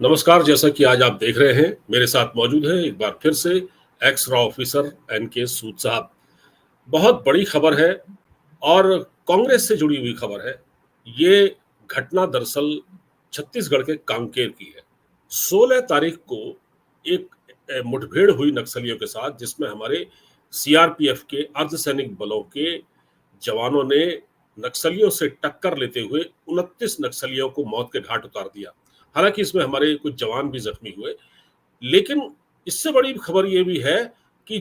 नमस्कार, जैसा कि आज आप देख रहे हैं, मेरे साथ मौजूद हैं एक बार फिर से एक्स रॉ ऑफिसर एनके सूद साहब। बहुत बड़ी खबर है और कांग्रेस से जुड़ी हुई खबर है। ये घटना दरअसल छत्तीसगढ़ के कांकेर की है। 16 तारीख को एक मुठभेड़ हुई नक्सलियों के साथ, जिसमें हमारे सीआरपीएफ के अर्धसैनिक बलों के जवानों ने नक्सलियों से टक्कर लेते हुए 29 नक्सलियों को मौत के घाट उतार दिया। हालांकि इसमें हमारे कुछ जवान भी जख्मी हुए, लेकिन इससे बड़ी खबर यह भी है कि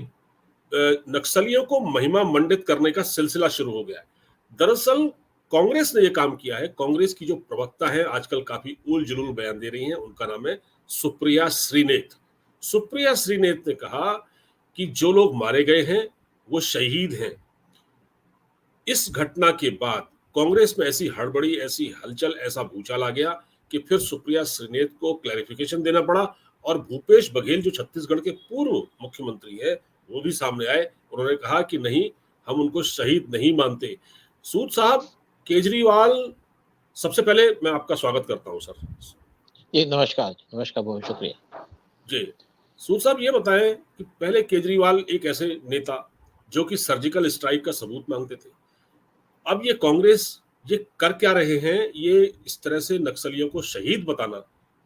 नक्सलियों को महिमा मंडित करने का सिलसिला शुरू हो गया है। दरअसल कांग्रेस ने यह काम किया है। कांग्रेस की जो प्रवक्ता है, आजकल काफी उल जुलूल बयान दे रही हैं, उनका नाम है सुप्रिया श्रीनेत। सुप्रिया श्रीनेत ने कहा कि जो लोग मारे गए हैं वो शहीद हैं। इस घटना के बाद कांग्रेस में ऐसी हड़बड़ी, ऐसी हलचल, ऐसा भूचाल आ गया कि फिर सुप्रिया श्रीनेत को क्लैरिफिकेशन देना पड़ा और भूपेश बघेल जो छत्तीसगढ़ के पूर्व मुख्यमंत्री है वो भी सामने आए। उन्होंने कहा कि नहीं, हम उनको शहीद नहीं मानते। सूद साहब, केजरीवाल, सबसे पहले मैं आपका स्वागत करता हूं सर। जी नमस्कार, बहुत शुक्रिया जी। सूद साहब, ये बताएं कि पहले केजरीवाल एक ऐसे नेता जो कि सर्जिकल स्ट्राइक का सबूत मांगते थे, अब ये कांग्रेस ये कर क्या रहे हैं? ये इस तरह से नक्सलियों को शहीद बताना,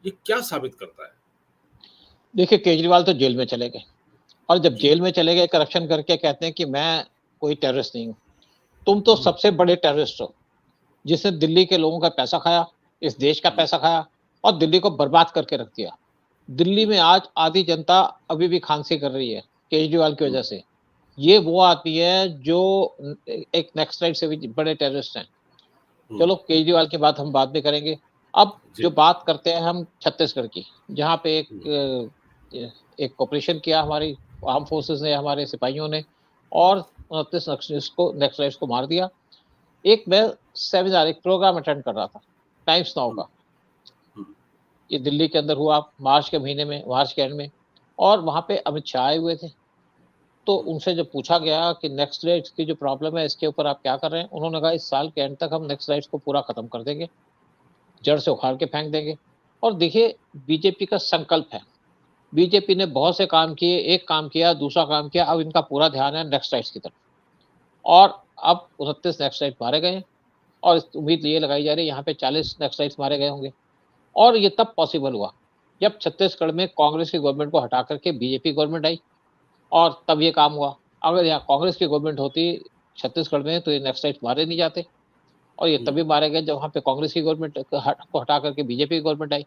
ये क्या साबित करता है? देखिए, केजरीवाल तो जेल में चले गए और जब जेल में चले गए करप्शन करके, कहते हैं कि मैं कोई टेररिस्ट नहीं हूं। तुम तो सबसे बड़े टेररिस्ट हो, जिसने दिल्ली के लोगों का पैसा खाया, इस देश का पैसा खाया और दिल्ली को बर्बाद करके रख दिया। दिल्ली में आज आधी जनता अभी भी खांसी कर रही है केजरीवाल की वजह से। ये वो आदमी है जो एक नक्सलाइट से भी बड़े टेररिस्ट हैं। चलो, केजरीवाल की बात हम बाद में करेंगे। अब जो बात करते हैं हम छत्तीसगढ़ की, जहाँ पे एक ऑपरेशन किया हमारी आर्म फोर्सेस ने, हमारे सिपाहियों ने, और 29 नक्सलाइट्स को मार दिया। एक मैं सेमिनार, एक प्रोग्राम अटेंड कर रहा था टाइम्स नाउ का। ये दिल्ली के अंदर हुआ मार्च के महीने में, मार्च के एंड में, और वहां पे अमित शाह आए हुए थे। तो उनसे जब पूछा गया कि नक्सलाइट्स की जो प्रॉब्लम है इसके ऊपर आप क्या कर रहे हैं, उन्होंने कहा इस साल के एंड तक हम नक्सलाइट्स को पूरा खत्म कर देंगे, जड़ से उखाड़ के फेंक देंगे। और देखिए, बीजेपी का संकल्प है। बीजेपी ने बहुत से काम किए, एक काम किया, दूसरा काम किया, अब इनका पूरा ध्यान है नक्सलाइट्स की तरफ। और अब 29 नक्सलाइट मारे गए और उम्मीद ये लगाई जा रही है यहाँ पे 40 नक्सलाइट्स मारे गए होंगे। और ये तब पॉसिबल हुआ जब छत्तीसगढ़ में कांग्रेस की गवर्नमेंट को हटा करके बीजेपी गवर्नमेंट आई, और तब ये काम हुआ। अगर यहाँ कांग्रेस की गवर्नमेंट होती छत्तीसगढ़ में तो ये नक्सलाइट मारे नहीं जाते, और ये तभी मारे गए जब वहां पे कांग्रेस की गवर्नमेंट को हटा करके बीजेपी की गवर्नमेंट आई।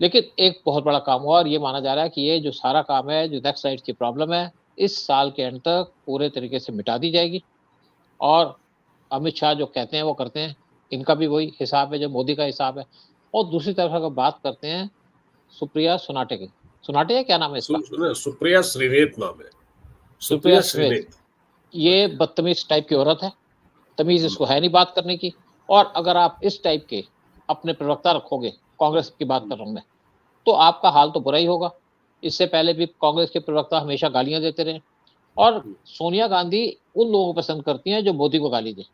लेकिन एक बहुत बड़ा काम हुआ और ये माना जा रहा है कि ये जो सारा काम है, जो नक्सलाइट की प्रॉब्लम है, इस साल के एंड तक पूरे तरीके से मिटा दी जाएगी। और अमित शाह जो कहते हैं वो करते हैं, इनका भी वही हिसाब है जो मोदी का हिसाब है। और दूसरी तरफ अगर बात करते हैं सुप्रिया सोनाटे की, सोनाटे है क्या नाम है इसका? सुप्रिया श्रीनेत नाम है। सुप्रिया श्रीनेत। ये बदतमीज टाइप की औरत है, तमीज इसको है नहीं बात करने की। और अगर आप इस टाइप के अपने प्रवक्ता रखोगे, कांग्रेस की बात कर रहा हूं मैं, तो आपका हाल तो बुरा ही होगा। इससे पहले भी कांग्रेस के प्रवक्ता हमेशा गालियां देते रहे, और सोनिया गांधी उन लोगों को पसंद करती हैं जो मोदी को गाली दे।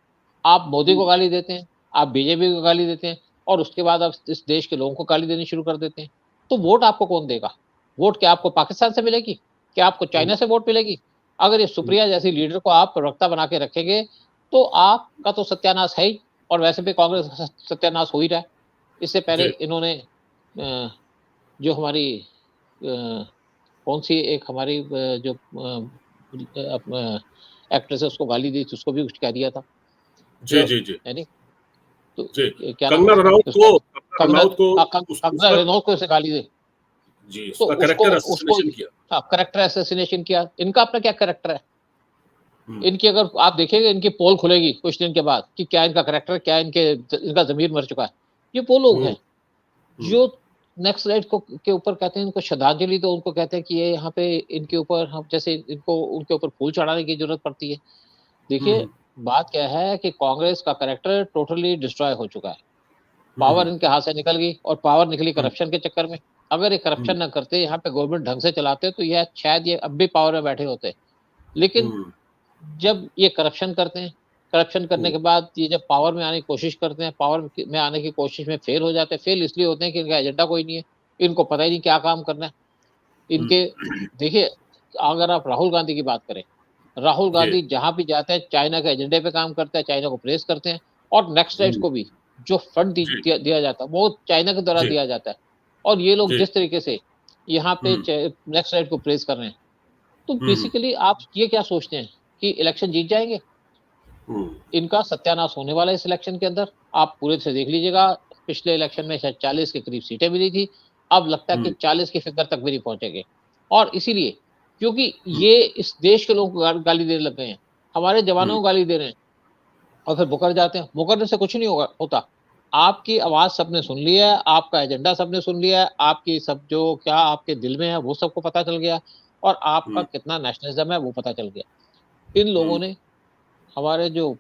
आप मोदी को गाली देते हैं, आप बीजेपी को गाली देते हैं, और उसके बाद आप इस देश के लोगों को गाली देनी शुरू कर देते हैं। तो वोट आपको कौन देगा? वोट क्या आपको पाकिस्तान से मिलेगी? क्या आपको चाइना से वोट मिलेगी? अगर ये सुप्रिया जैसी लीडर को आप प्रवक्ता बना के रखेंगे तो आपका तो सत्यानाश है ही, और वैसे भी कांग्रेस का सत्यानाश हो ही रहा है। इससे पहले इन्होंने जो हमारी कौन सी एक हमारी जो एक्ट्रेस है उसको गाली दी थी, उसको भी कुछ कह दिया था। जी जी जी, है नहीं? तो क्या कंगना रनौत को उसे गाली दी जी, उसका कैरेक्टर असैसिनेशन किया। कैरेक्टर असैसिनेशन किया। इनका अपना क्या कैरेक्टर है? इनकी अगर आप देखेंगे, इनकी पोल खुलेगी कुछ दिन के बाद कि क्या इनका कैरेक्टर, क्या इनका जमीर मर चुका है। ये वो लोग हैं जो नक्सलाइट को के ऊपर कहते हैं इनको श्रद्धांजलि, तो उनको कहते हैं कि ये यहाँ पे इनके ऊपर हम जैसे इनको उनके ऊपर फूल चढ़ाने की जरूरत पड़ती है। देखिए, बात क्या है कि कांग्रेस का कैरेक्टर टोटली डिस्ट्रॉय हो चुका है। पावर इनके हाथ से निकल गई, और पावर निकली करप्शन के चक्कर में। अगर ये करप्शन ना करते, यहाँ पे गवर्नमेंट ढंग से चलाते, तो शायद ये अब भी पावर में बैठे होते। लेकिन जब ये करप्शन करते हैं, करप्शन करने के बाद ये जब पावर में आने की कोशिश करते हैं, पावर में आने की कोशिश में फेल हो जाते हैं। फेल इसलिए होते हैं कि इनका एजेंडा कोई नहीं है, इनको पता ही नहीं क्या काम करना है। इनके देखिए, अगर आप राहुल गांधी की बात करें, राहुल जी, गांधी जहाँ भी जाते हैं चाइना के एजेंडे पे काम करते हैं, चाइना को प्रेस करते हैं और नेक्स्ट राइट्स को भी जो फंड जी, दिया जाता है वो चाइना के द्वारा जी, दिया जाता है। और ये लोग जी, जिस तरीके से यहाँ पे हुँ, नेक्स्ट राइट को प्रेस कर रहे हैं, तो हुँ, बेसिकली आप ये क्या सोचते हैं कि इलेक्शन जीत जाएंगे? हुँ, इनका सत्यानाश होने वाला है इस इलेक्शन के अंदर। आप पूरे से देख लीजिएगा, पिछले इलेक्शन में शायद 40 के करीब सीटें मिली थी, अब लगता है कि हुँ, 40 की फिगर तक भी नहीं पहुंचेंगे। और इसीलिए क्योंकि हुँ, ये इस देश के लोगों को गाली देने लग गए हैं, हमारे जवानों हुँ, को गाली दे रहे हैं और फिर मुकर जाते हैं। मुकरने से कुछ नहीं होता। आपकी आवाज सबने सुन लिया है, आपका एजेंडा सबने सुन लिया है, आपकी सब जो क्या आपके दिल में है वो सबको पता चल गया और आपका हुँ, कितना नेशनलिज्म है वो पता चल गया। इन लोगों हुँ, ने हमारे जो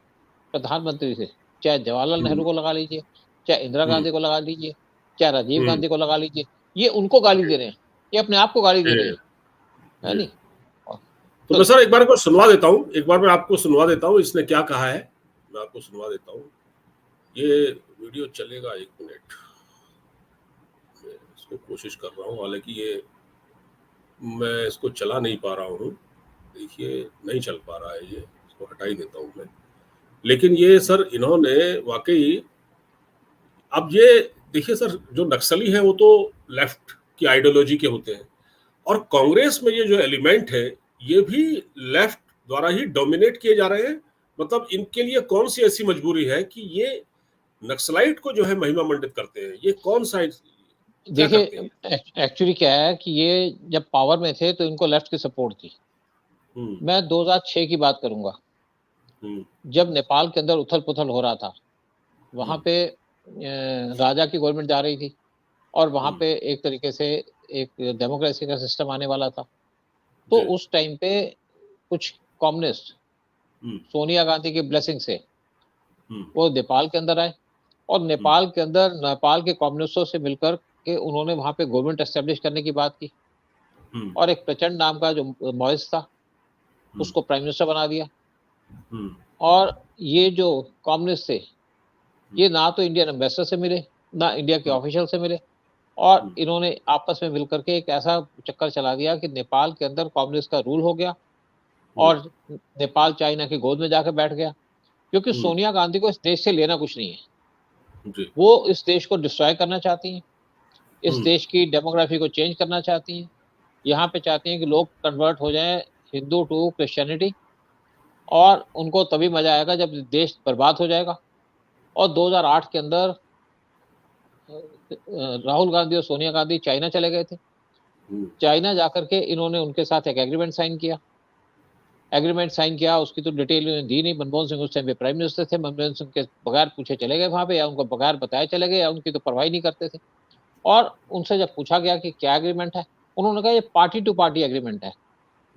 प्रधानमंत्री थे, चाहे जवाहरलाल नेहरू हुँ, को लगा लीजिए, चाहे इंदिरा हुँ, गांधी को लगा लीजिए, चाहे राजीव हुँ, गांधी को लगा लीजिए, ये उनको गाली दे रहे हैं, ये अपने आप को गाली दे रहे जी, हैं, है जी। नहीं? तो तो मैं सर एक बार को सुनवा देता हूँ, एक बार मैं आपको सुनवा देता हूँ, इसने क्या कहा है, मैं आपको सुनवा देता हूँ। ये वीडियो चलेगा 1 मिनट, मैं इसको कोशिश कर रहा हूँ, हालाँकि ये मैं इसको चला नहीं पा रहा हूँ। देखिए, नहीं चल पा रहा है ये, इसको हटा ही देता हूँ मैं। लेकिन ये सर इन्होंने वाक़ई अब ये देखिए सर जो नक्सली हैं वो तो लेफ्ट की आइडियोलॉजी के होते हैं और कांग्रेस में ये जो एलिमेंट है, ये भी लेफ्ट द्वारा ही डोमिनेट किए जा रहे हैं। मतलब इनके लिए कौन-सी ऐसी मजबूरी है कि ये नक्सलाइट को जो है महिमा मंडित करते हैं। ये कौन-सा क्या देखिए, करते हैं? एक्चुअली क्या है कि ये जब पावर में थे तो इनको लेफ्ट की सपोर्ट थी। हुँ, मैं 2006 की बात करूंगा, हुँ, जब नेपाल के अंदर उथल-पुथल हो रहा था, हुँ, वहाँ पे राजा की गवर्नमेंट जा रही थी और वहाँ हुँ, पे एक तरीके से एक डेमोक्रेसी का सिस्टम आने वाला था। तो जी, उस टाइम पे कुछ कम्युनिस्ट हुँ, सोनिया गांधी की ब्लेसिंग से हुँ, वो नेपाल के अंदर आए और हुँ, नेपाल के अंदर नेपाल के कम्युनिस्टों से मिलकर के उन्होंने वहाँ पे गवर्नमेंट एस्टेब्लिश करने की बात की हुँ, और एक प्रचंड नाम का जो मॉइस था, हुँ, उसको प्राइम मिनिस्टर बना दिया। हुँ, और ये जो कम्युनिस्ट थे, हुँ, ये ना तो इंडियन एम्बेसडर से मिले, ना इंडिया के हुँ, ऑफिशियल से मिले और हुँ, इन्होंने आपस में मिलकर के एक ऐसा चक्कर चला दिया कि नेपाल के अंदर कम्युनिस्ट का रूल हो गया हुँ, और नेपाल चाइना की गोद में जाकर बैठ गया। क्योंकि हुँ, सोनिया गांधी को इस देश से लेना कुछ नहीं है। जी, वो इस देश को डिस्ट्रॉय करना चाहती हैं, इस हुँ, देश की डेमोग्राफी को चेंज करना चाहती हैं। यहाँ पे चाहती हैं कि लोग कन्वर्ट हो जाएँ हिंदू टू क्रिश्चियनिटी और उनको तभी मज़ा आएगा जब देश बर्बाद हो जाएगा। और 2008 के अंदर राहुल गांधी और सोनिया गांधी चाइना चले गए थे। हुँ, चाइना जाकर के इन्होंने उनके साथ एक एग्रीमेंट साइन किया। एग्रीमेंट साइन किया, उसकी तो डिटेल इन्होंने दी नहीं। मनमोहन सिंह उस टाइम पे प्राइम मिनिस्टर थे। मनमोहन सिंह के बगैर पूछे चले गए वहाँ पे या उनको बगैर बताए चले गए या उनकी तो परवाह ही नहीं करते थे। और उनसे जब पूछा गया कि क्या एग्रीमेंट है? उन्होंने कहा ये पार्टी टू पार्टी एग्रीमेंट है।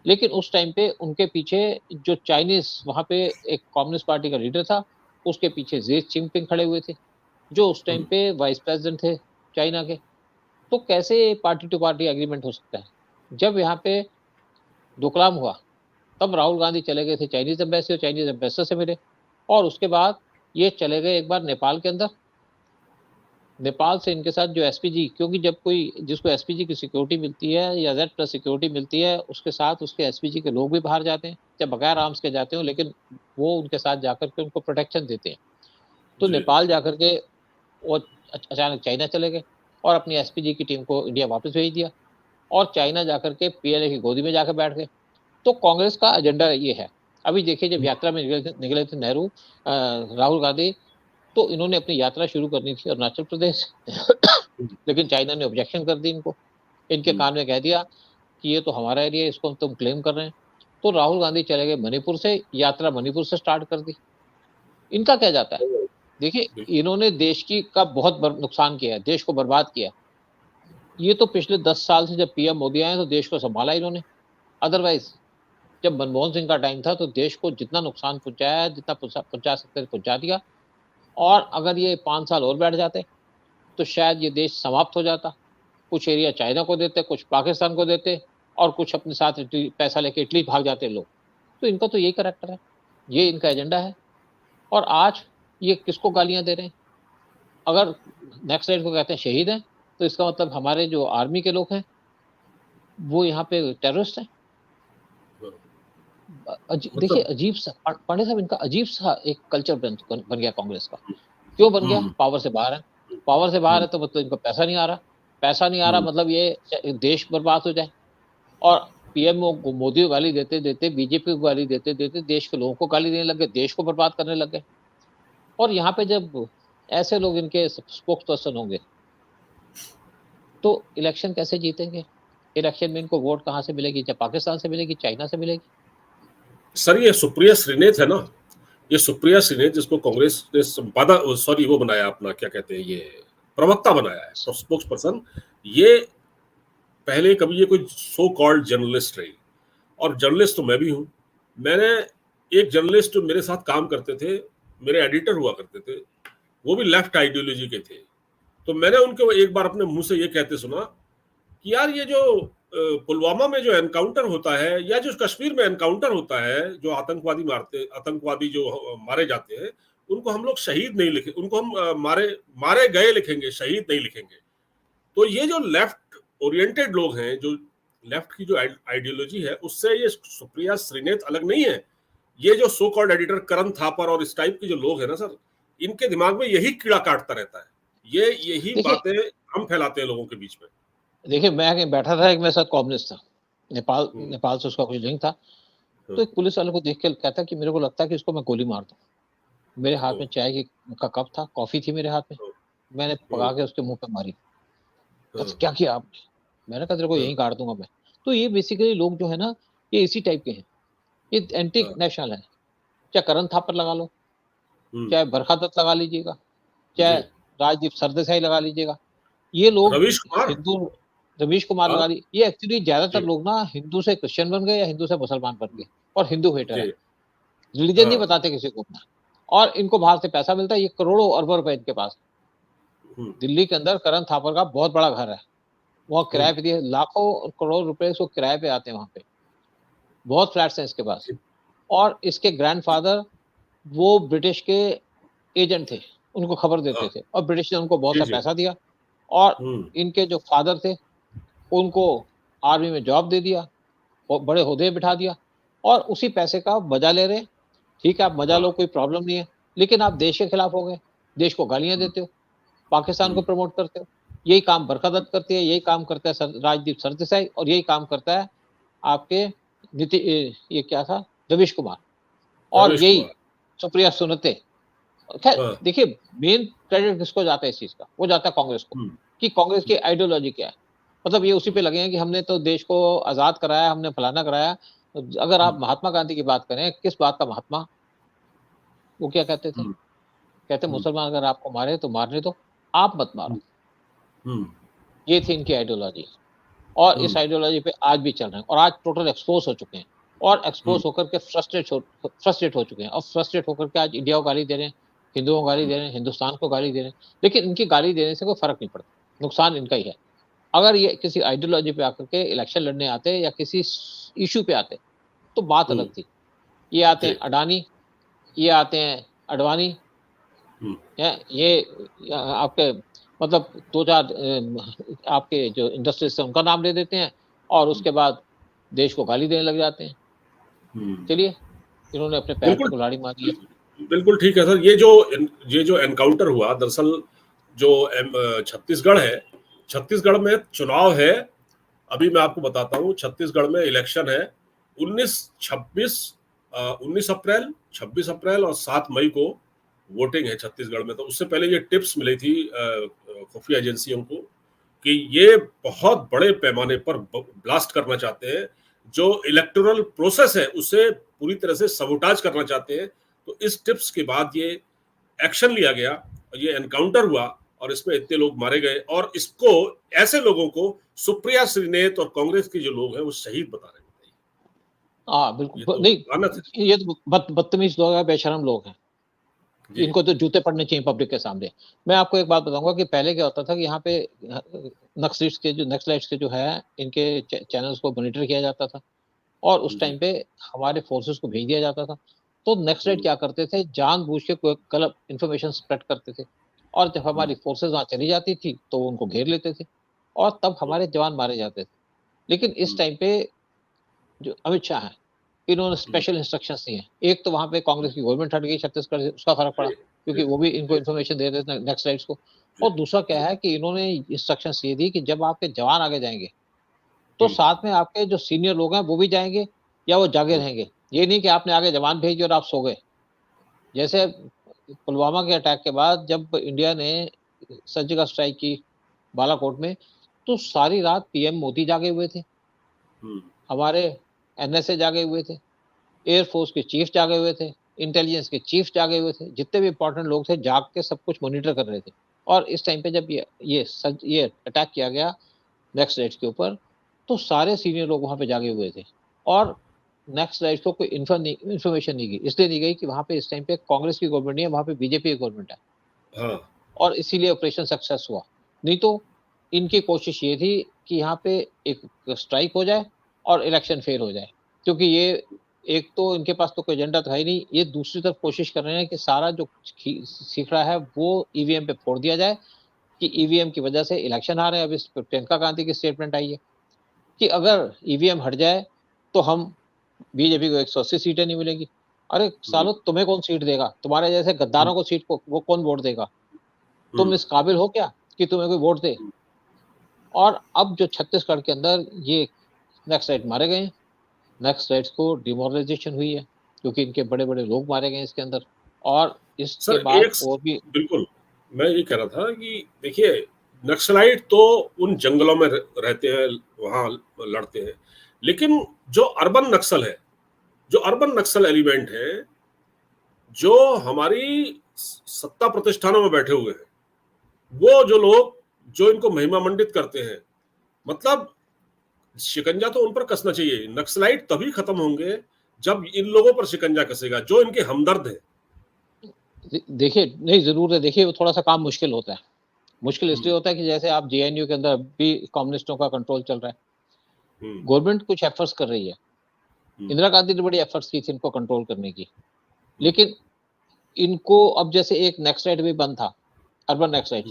लेकिन उस टाइम पे उनके पीछे जो चाइनीज़ वहाँ पे एक कम्युनिस्ट पार्टी का लीडर था, उसके पीछे शी जिनपिंग खड़े हुए थे, जो उस टाइम हुँ, पे वाइस प्रेज़िडेंट थे चाइना के। तो कैसे पार्टी टू पार्टी एग्रीमेंट हो सकता है? जब यहाँ पे डोकलाम हुआ, तब राहुल गांधी चले गए थे चाइनीज़ एम्बेसी और चाइनीज़ एम्बेसडर से मिले और उसके बाद ये चले गए एक बार नेपाल के अंदर। नेपाल से इनके साथ जो एसपीजी, क्योंकि जब कोई जिसको एसपीजी की सिक्योरिटी मिलती है या जेड प्लस सिक्योरिटी मिलती है, उसके साथ उसके एसपीजी के लोग भी बाहर जाते हैं, चाहे बगैर आर्म्स के जाते हो, लेकिन वो उनके साथ जाकर के उनको प्रोटेक्शन देते हैं। तो जी, नेपाल जाकर के वो अचानक चाइना चले गए और अपनी एसपीजी की टीम को इंडिया वापस भेज दिया और चाइना जाकर के पीएलए की गोदी में जाकर बैठ गए। तो कांग्रेस का एजेंडा ये है। अभी देखिए, जब हुँ, यात्रा में निकले थे नेहरू, राहुल गांधी, तो इन्होंने अपनी यात्रा शुरू करनी थी अरुणाचल प्रदेश हुँ, लेकिन चाइना ने ऑब्जेक्शन कर दी इनको। इनके हुँ, कान में कह दिया कि ये तो हमारा एरिया है, इसको तुम क्लेम कर रहे हैं। तो राहुल गांधी चले गए मणिपुर से, यात्रा मणिपुर से स्टार्ट कर दी। इनका क्या जाता है? ओह! देखिए, बिल्कुल, इन्होंने देश की का बहुत नुकसान किया है, देश को बर्बाद किया है। ये तो पिछले 10 साल से जब पीएम मोदी आए तो देश को सँभाला इन्होंने। अदरवाइज़ जब मनमोहन सिंह का टाइम था तो देश को जितना नुकसान पहुँचाया है, जितना पहुँचा सकते थे पहुँचा दिया और अगर ये 5 साल और बैठ जाते, तो शायद ये देश समाप्त हो जाता। कुछ एरिया चाइना को देते, कुछ पाकिस्तान को देते और कुछ अपने साथ इटली पैसा लेके इटली भाग जाते लोग। तो इनका तो यही करैक्टर है, ये इनका एजेंडा है। और आज ये किसको गालियां दे रहे हैं? अगर नेक्स्ट साइड को कहते हैं शहीद हैं, तो इसका मतलब हमारे जो आर्मी के लोग हैं वो यहाँ पे टेररिस्ट हैं। देखिए मतलब अजीब सा पांडे साहब, इनका अजीब सा एक कल्चर बन गया कांग्रेस का। क्यों बन गया? हम्म, पावर से बाहर है। पावर से बाहर हम्म, है तो मतलब इनको पैसा नहीं आ रहा। पैसा नहीं आ रहा हम्म, मतलब ये देश बर्बाद हो जाए। और पीएम को मोदी को गाली देते देते, बीजेपी को गाली देते देते देश के लोगों को गाली देने लग गए, देश को बर्बाद करने लग गए। और यहाँ पे जब ऐसे लोग इनके स्पोक्स पर्सन होंगे तो इलेक्शन कैसे जीतेंगे? इलेक्शन में इनको वोट कहाँ से मिलेगी? चाहे पाकिस्तान से मिलेगी, चाइना से मिलेगी। सर ये सुप्रिया श्रीनेत है ना, ये सुप्रिया श्रीनेत जिसको कांग्रेस ने सॉरी वो बनाया अपना, क्या कहते हैं, ये प्रवक्ता बनाया है, स्पोक्स पर्सन। ये पहले कभी ये कोई सो कॉल्ड जर्नलिस्ट रही, और जर्नलिस्ट तो मैं भी हूँ। मैंने एक जर्नलिस्ट जो मेरे साथ काम करते थे, मेरे एडिटर हुआ करते थे, वो भी लेफ्ट आइडियोलॉजी के थे। तो मैंने उनको एक बार अपने मुंह से ये कहते सुना कि यार ये जो पुलवामा में जो एनकाउंटर होता है, या जो कश्मीर में एनकाउंटर होता है, जो आतंकवादी जो मारे जाते हैं, उनको हम लोग शहीद नहीं लिखे, उनको हम मारे मारे गए लिखेंगे, शहीद नहीं लिखेंगे। तो ये जो लेफ्ट ओरिएंटेड लोग हैं, जो लेफ्ट की जो आइडियोलॉजी है, उससे ये सुप्रिया श्रीनेत अलग नहीं है। ये जो सो कॉल्ड एडिटर करण थापर और इस टाइप के जो लोग हैं ना सर, इनके दिमाग में यही कीड़ा काटता रहता है। ये यही देखिए बातें हम फैलाते हैं लोगों के बीच में। देखिए मैं कहीं बैठा था, एक मेरे साथ कम्युनिस्ट था, नेपाल हम्म, नेपाल से उसका कुछ लिंक था। तो हम्म, एक पुलिस वाले को देख के कहता कि मेरे को लगता है कि इसको मैं गोली मार दूं। मेरे हाथ हम्म, में चाय की का कप था, कॉफी थी मेरे हाथ में। मैंने हम्म, पका के उसके मुंह पे मारी। कहता हम्म, क्या किया आपने? मैंने कहा तेरे को हम्म, यहीं काट दूंगा मैं। तो ये बेसिकली लोग जो है ना, ये इसी टाइप के हैं। ये एंटी हाँ, नेशनल है। चाहे करण थापर लगा लो, हम्म, चाहे बरखा दत्त लगा लीजिएगा, चाहे जी, राजदीप सरदेसाई लगा लीजिएगा। ये लोग रवीश कुमार, हिंदू, रवीश कुमार हाँ, लगा ली, ये एक्चुअली ज्यादातर जी, लोग ना हिंदू से क्रिश्चियन बन गए या हिंदू से मुसलमान बन गए, और हिंदू हेटर है। जी, रिलीजन नहीं हाँ, बताते किसी को अपना। और इनको बाहर से पैसा मिलता है, ये करोड़ों अरबों रुपए इनके पास। हम्म, दिल्ली के अंदर करण थापर का बहुत बड़ा घर है, वहाँ किराए हम्म, पे दिए, लाखों और करोड़ रुपए उसको किराए पे आते हैं वहां पे। बहुत फ्लैट्स हैं इसके पास। और इसके ग्रैंडफादर वो ब्रिटिश के एजेंट थे, उनको खबर हाँ, देते थे, और ब्रिटिश ने उनको बहुत जी, सा जी, पैसा दिया। और हम्म, इनके जो फादर थे उनको आर्मी में जॉब दे दिया, बड़े ओहदे बिठा दिया, और उसी पैसे का मजा ले रहे हैं। ठीक है, आप मजा हाँ, लो, कोई प्रॉब्लम नहीं है। लेकिन आप देश के खिलाफ हो गए, देश को गालियां हम्म, देते हो, पाकिस्तान को हम्म, प्रमोट करते हो। यही काम बरखा दत्त करती है, यही काम करता है राजदीप सरदेसाई, और यही काम करता है आपके ये क्या था, रवीश कुमार। और रवीश यही कुमार, सुप्रिया सुनते। खैर हाँ, देखिए, मेन क्रेडिट किसको जाता है इस चीज का? वो जाता है कांग्रेस को। हम्म, कि कांग्रेस की आइडियोलॉजी क्या है। मतलब ये उसी पे लगे हैं कि हमने तो देश को आजाद कराया, हमने फलाना कराया। अगर आप हम्म, महात्मा गांधी की बात करें, किस बात का महात्मा? वो क्या कहते थे? हम्म, कहते हम्म, मुसलमान अगर आपको मारे तो मारने दो, आप मत मारो। हम्म, ये थी इनकी आइडियोलॉजी। और इस हम्म, आइडियोलॉजी पे आज भी चल रहे हैं, और आज टोटल एक्सपोज हो चुके हैं। और हम्म, एक्सपोज होकर के फ्रस्ट्रेट हो चुके हैं, और फ्रस्ट्रेट होकर के आज इंडिया को गाली दे रहे हैं, हिंदुओं को गाली दे रहे हैं, हिंदुस्तान को गाली दे रहे हैं। लेकिन इनकी गाली देने से कोई फर्क नहीं पड़ता, नुकसान इनका ही है। अगर ये किसी आइडियोलॉजी पे आकर के इलेक्शन लड़ने आते या किसी इशू पे आते तो बात अलग हम्म, थी। ये आते हैं जी, अडानी, ये आते हैं अडवाणी, हम्म, ये आपके मतलब दो चार आपके जो इंडस्ट्रीज है उनका नाम ले देते हैं, और हम्म, उसके बाद देश को गाली देने लग जाते हैं। हम्म, चलिए, इन्होंने अपने पैर पे बिल्कुल, कुल्हाड़ी मारी है। बिल्कुल ठीक है सर। ये जो एनकाउंटर हुआ, दरअसल जो छत्तीसगढ़ है, छत्तीसगढ़ में चुनाव है। अभी मैं आपको बताता हूँ, छत्तीसगढ़ में इलेक्शन है 19 अप्रैल, 26 अप्रैल और 7 मई को वोटिंग है छत्तीसगढ़ में। तो उससे पहले ये टिप्स मिली थी खुफिया एजेंसियों को कि ये बहुत बड़े पैमाने पर ब्लास्ट करना चाहते हैं, जो इलेक्टोरल प्रोसेस है उसे पूरी तरह से सबोटाज करना चाहते हैं। तो इस टिप्स के बाद ये एक्शन लिया गया, और ये एनकाउंटर हुआ, और इसमें इतने लोग मारे गए। और इसको, ऐसे लोगों को सुप्रिया श्रीनेत और कांग्रेस के जो लोग हैं वो शहीद बता रहे हैं। हाँ ये बिल्कुल तो लानत है। नहीं, ये तो बदतमीज लोग हैं, बेशरम लोग हैं। जी, इनको तो जूते पड़ने चाहिए पब्लिक के सामने। मैं आपको एक बात बताऊंगा कि पहले क्या होता था कि यहाँ पे नक्सलाइट्स के जो है, इनके चैनल्स को मॉनिटर किया जाता था, और उस जी, टाइम पे हमारे फोर्सेस को भेज दिया जाता था। तो नेक्स्ट राइट क्या करते थे, जानबूझ के कोई गलत इन्फॉर्मेशन स्प्रेड करते थे, और जब हमारी फोर्सेस वहाँ चली जाती थी तो वो उनको घेर लेते थे, और तब हमारे जवान मारे जाते थे। लेकिन इस टाइम पे जो अमित शाह हैं, इन्होंने स्पेशल इंस्ट्रक्शंस दिए हैं। एक तो वहाँ पे कांग्रेस की गवर्नमेंट हट गई छत्तीसगढ़ से, उसका फ़र्क पड़ा, क्योंकि वो भी इनको इन्फॉर्मेशन दे रहे थे नेक्स्ट राइट्स को। और दूसरा क्या है कि इन्होंने इंस्ट्रक्शंस ये दी कि जब आपके जवान आगे जाएँगे, तो साथ में आपके जो सीनियर लोग हैं वो भी जाएँगे या वो जागे रहेंगे। ये नहीं कि आपने आगे जवान भेज दिए और आप सो गए। जैसे पुलवामा के अटैक के बाद जब इंडिया ने सर्जिकल स्ट्राइक की बालाकोट में, तो सारी रात पीएम मोदी जागे हुए थे, हमारे एनएसए जागे हुए थे, एयरफोर्स के चीफ जागे हुए थे, इंटेलिजेंस के चीफ जागे हुए थे, जितने भी इंपॉर्टेंट लोग थे जाग के सब कुछ मॉनिटर कर रहे थे। और इस टाइम पे जब ये अटैक किया गया नेक्स्ट राइट्स के ऊपर, तो सारे सीनियर लोग वहाँ पे जागे हुए थे, और नेक्स्ट राइट्स को कोई इन्फॉर्मेशन नहीं दी, इसलिए नहीं गई कि वहाँ पे इस टाइम पे कांग्रेस की गवर्नमेंट नहीं है, वहाँ पे बीजेपी की गवर्नमेंट है। हाँ, और इसीलिए ऑपरेशन सक्सेस हुआ। नहीं तो इनकी कोशिश ये थी कि यहाँ पे एक स्ट्राइक हो जाए और इलेक्शन फेल हो जाए, क्योंकि ये एक तो इनके पास तो कोई एजेंडा तो है ही नहीं, ये दूसरी तरफ कोशिश कर रहे हैं कि सारा जो सीख रहा है वो ईवीएम पे फोड़ दिया जाए, कि ईवीएम की वजह से इलेक्शन आ रहे हैं। अब इस पे प्रियंका गांधी की स्टेटमेंट आई है कि अगर ईवीएम हट जाए तो हम बीजेपी को 180 सीटें नहीं मिलेगी। अरे सालो, तुम्हें कौन सीट देगा? तुम्हारे जैसे गद्दारों को सीट को वो कौन वोट देगा? तुम इस काबिल हो क्या कि तुम्हें कोई वोट दे? और अब जो छत्तीसगढ़ के अंदर ये नेक्स्ट राइट मारे गए हैं, नेक्स्ट राइट्स को डिमोरलाइजेशन हुई है, क्योंकि इनके बड़े-बड़े लोग मारे गए हैं इसके अंदर। और इसके सर बाद एक और भी बिल्कुल, मैं ये कह रहा था कि देखिए, नक्सलाइट तो उन जंगलों में रहते हैं, वहाँ लड़ते हैं, लेकिन जो अर्बन नक्सल है, जो अर्बन नक्सल एलिमेंट है, जो हमारी सत्ता प्रतिष्ठानों में बैठे हुए हैं, वो जो लोग जो इनको महिमा मंडित करते हैं, मतलब शिकंजा तो उन पर कसना चाहिए। नक्सलाइट तभी खत्म होंगे जब इन लोगों पर शिकंजा कसेगा जो इनके हमदर्द हैं। देखिए, नहीं ज़रूर है, देखिए वो थोड़ा-सा काम मुश्किल होता है। मुश्किल इसलिए होता है कि जैसे आप जेएनयू के अंदर भी कम्युनिस्टों का कंट्रोल चल रहा है। गवर्नमेंट कुछ एफर्ट्स कर रही है। इंदिरा गांधी ने बड़ी एफर्ट्स की थी इनको कंट्रोल करने की, लेकिन इनको अब जैसे एक नेक्सलाइट भी बंद था, अर्बन नेक्सलाइट,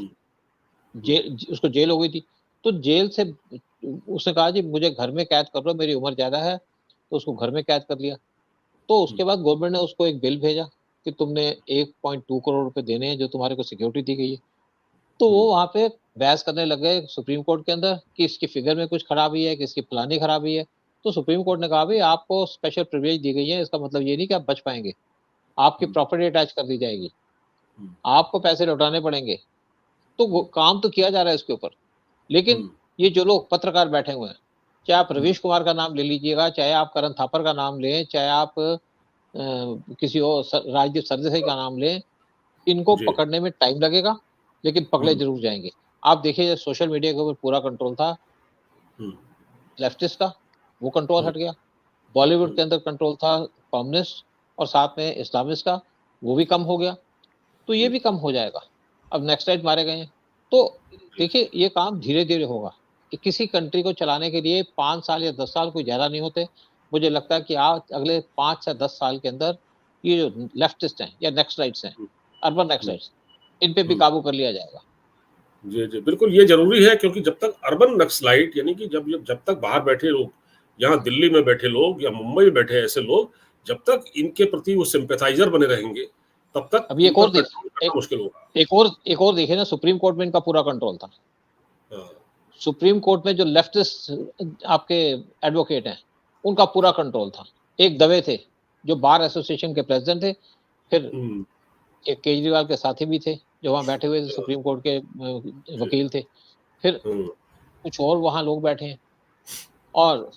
उसको जेल हो गई थी, तो जेल से उसने कहा जी मुझे घर में कैद कर लो, मेरी उम्र ज़्यादा है, तो उसको घर में कैद कर लिया। तो उसके बाद गवर्नमेंट ने उसको एक बिल भेजा कि तुमने 1.2 करोड़ रुपए देने हैं जो तुम्हारे को सिक्योरिटी दी गई है। तो वो वहाँ पे बहस करने लग गए सुप्रीम कोर्ट के अंदर कि इसकी फिगर में कुछ खराबी है, कि इसकी प्लानिंग खराबी है। तो सुप्रीम कोर्ट ने कहा भाई आपको स्पेशल प्रिविलेज दी गई है, इसका मतलब ये नहीं कि आप बच पाएंगे, आपकी प्रॉपर्टी अटैच कर दी जाएगी, आपको पैसे लौटाने पड़ेंगे। तो वो काम तो किया जा रहा है इसके ऊपर, लेकिन ये जो लोग पत्रकार बैठे हुए हैं, चाहे आप रवीश कुमार का नाम ले लीजिएगा, चाहे आप करण थापर का नाम लें, चाहे आप किसी और राजदीप सरदेसाई का नाम लें, इनको पकड़ने में टाइम लगेगा, लेकिन पकड़े जरूर जाएंगे। आप देखिए सोशल मीडिया के ऊपर पूरा कंट्रोल था लेफ्टिस्ट का, वो कंट्रोल हट गया। बॉलीवुड के अंदर कंट्रोल था कम्युनिस्ट और साथ में इस्लामिस्ट का, वो भी कम हो गया। तो ये भी कम हो जाएगा। अब नेक्स्ट राइट मारे गए हैं, तो देखिए ये काम धीरे-धीरे होगा। कि किसी कंट्री को चलाने के लिए 5 साल या 10 साल कोई ज़्यादा नहीं होते। मुझे लगता है कि आज अगले 5 से 10 साल के अंदर ये जो लेफ्टिस्ट हैं या नेक्स्ट राइट्स हैं, अर्बन नेक्स्ट राइट्स, इन पे भी काबू कर लिया जाएगा। जी, जी, बिल्कुल ये ज़रूरी है, क्योंकि जब तक अर्बन नक्सलाइट यानी कि जब तक बाहर बैठे लोग, यहाँ दिल्ली में बैठे लोग या मुंबई में बैठे ऐसे लोग, जब तक इनके प्रति वो सिम्पैथाइज़र बने रहेंगे, तब तक अभी इन एक पर और कंट्रोल करना मुश्किल होगा। एक और देखिए ना, सुप्रीम कोर्ट में इनका पूरा कंट्रोल था। हाँ। सुप्रीम कोर्ट में जो लेफ्टिस्ट आपके एडवोकेट हैं, उनका पूरा कंट्रोल था। एक दवे थे, जो बार एसोसिएशन के प्रेसिडेंट थे, फिर एक केजरीवाल के साथी भी थे, जो वहाँ बैठे हुए थे, सुप्रीम कोर्ट के वकील थे। फिर कुछ और वहाँ लोग बैठे हैं, और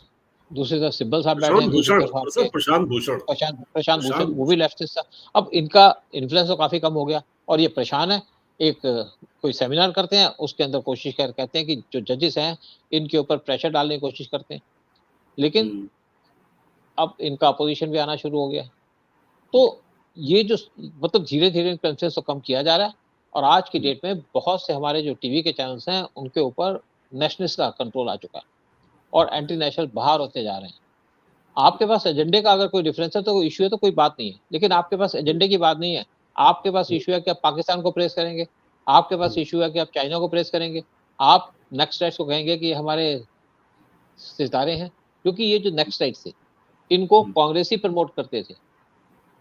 दूसरी तरफ सिब्बल साहब बैठे हैं, दूसरी तरफ आपके प्रशांत भूषण, वो भी लेफ्टिस्ट था। अब इनका इन्फ्लुएंस तो काफ़ी कम हो गया, और ये परेशान है। एक कोई सेमिनार करते हैं, उसके अंदर कोशिश कहते हैं कि जो जजेस हैं, इनके ऊपर प्रेशर डालने की कोशिश करते हैं। लेकिन अब इनका अपोजिशन भी आना शुरू हो गया। तो ये जो मतलब धीरे-धीरे इन्फ्लुएंस तो कम किया जा रहा है, और आज की डेट में बहुत से हमारे जो टीवी के चैनल्स हैं, उनके ऊपर नेशनलिस्ट का कंट्रोल आ चुका है, और एंटी नेशनल बाहर होते जा रहे हैं। आपके पास एजेंडे का अगर कोई डिफरेंस है तो इश्यू है तो कोई बात नहीं है, लेकिन आपके पास एजेंडे की बात नहीं है। आपके पास इश्यू है कि आप पाकिस्तान को प्रेस करेंगे, आपके पास इश्यू है कि आप चाइना को प्रेस करेंगे, आप नेक्स्ट स्टेट्स को कहेंगे कि हमारे सितारे हैं, क्योंकि ये जो नेक्स्ट स्टेट थे इनको कांग्रेस ही प्रमोट करते थे।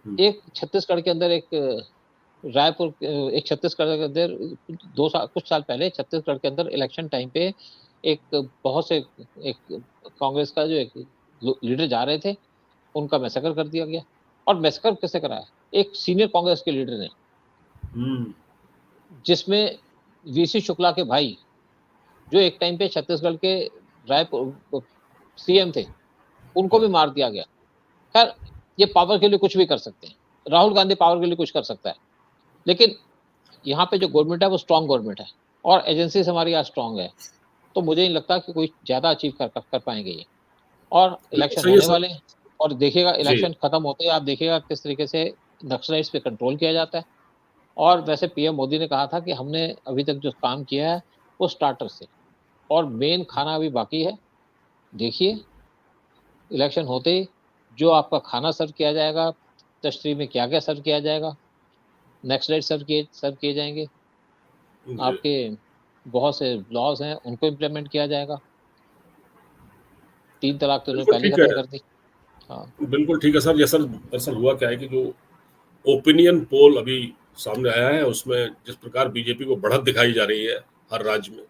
एक छत्तीसगढ़ के अंदर एक रायपुर एक छत्तीसगढ़ के अंदर कुछ साल पहले छत्तीसगढ़ के अंदर इलेक्शन टाइम पे एक बहुत से एक कांग्रेस का जो एक लीडर जा रहे थे, उनका मैसेकर कर दिया गया। और मैसेकर किसने कराया? एक सीनियर कांग्रेस के लीडर ने, जिसमें वीसी शुक्ला के भाई, जो एक टाइम पे छत्तीसगढ़ के रायपुर सीएम थे, उनको भी मार दिया गया। खैर, ये पावर के लिए कुछ भी कर सकते हैं, राहुल गांधी पावर के लिए कुछ कर सकता है, लेकिन यहाँ पे जो गवर्नमेंट है वो स्ट्रांग गवर्नमेंट है और एजेंसीज हमारी आज स्ट्रांग है, तो मुझे नहीं लगता कि कोई ज्यादा अचीव कर पाएंगे ये। और इलेक्शन होने वाले हैं और देखिएगा इलेक्शन खत्म होते ही आप देखिएगा किस तरीके से नक्सलाइट्स पे कंट्रोल किया जाता है। और वैसे पीएम मोदी ने कहा था कि हमने अभी तक जो काम किया है वो स्टार्टर से, और मेन खाना अभी बाकी है। देखिए इलेक्शन होते ही जो आपका खाना सर्व किया जाएगा, तश्तरी में क्या क्या सर्व किया जाएगा, नेक्स्ट राइट सर्व किए जाएंगे, आपके बहुत से लॉज हैं उनको इम्प्लीमेंट किया जाएगा। 3 तलाक तो उन्होंने पहले खत्म कर दी। हाँ बिल्कुल ठीक है सर। ये सर दरअसल हुआ क्या है कि जो ओपिनियन पोल अभी सामने आया है उसमें जिस प्रकार बीजेपी को बढ़त दिखाई जा रही है हर राज्य में,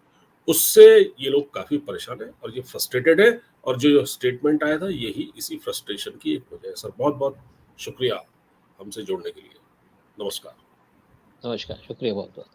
उससे ये लोग काफी परेशान है और ये फ्रस्ट्रेटेड है, और जो स्टेटमेंट आया था यही इसी फ्रस्ट्रेशन की एक वजह है। सर बहुत बहुत शुक्रिया हमसे जुड़ने के लिए। नमस्कार। शुक्रिया बहुत बहुत।